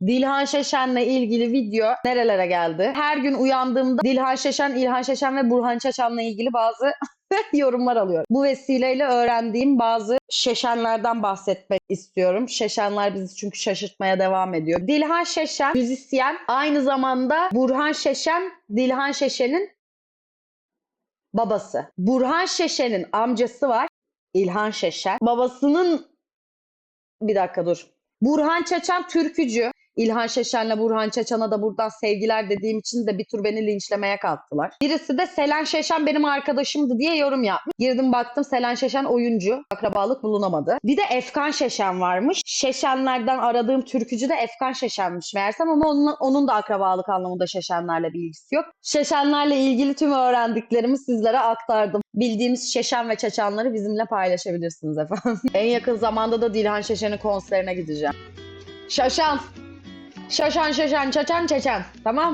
Dilhan Şeşen'le ilgili video nerelere geldi? Her gün uyandığımda Dilhan Şeşen, İlhan Şeşen ve Burhan Çaçan'la ilgili bazı yorumlar alıyorum. Bu vesileyle öğrendiğim bazı Şeşenlerden bahsetmek istiyorum. Şeşenler bizi çünkü şaşırtmaya devam ediyor. Dilhan Şeşen müzisyen, aynı zamanda Burhan Şeşen, Dilhan Şeşen'in babası. Burhan Şeşen'in amcası var, İlhan Şeşen. Babasının bir dakika dur. Burhan Çaçan türkücü. İlhan Şeşen'le Burhan Çaçan'a da buradan sevgiler dediğim için de bir tur beni linçlemeye kalktılar. Birisi de Selen Şeşen benim arkadaşımdı diye yorum yapmış. Girdim baktım Selen Şeşen oyuncu. Akrabalık bulunamadı. Bir de Efkan Şeşen varmış. Şeşenlerden aradığım türkücü de Efkan Şeşen'miş meğersem ama onun da akrabalık anlamında Şeşenlerle bir ilgisi yok. Şeşenlerle ilgili tüm öğrendiklerimi sizlere aktardım. Bildiğimiz Şeşen ve Çaçanları bizimle paylaşabilirsiniz efendim. En yakın zamanda da Dilhan Şeşen'in konserine gideceğim. Şaşan. Şaşan, Çaçan, Tamam.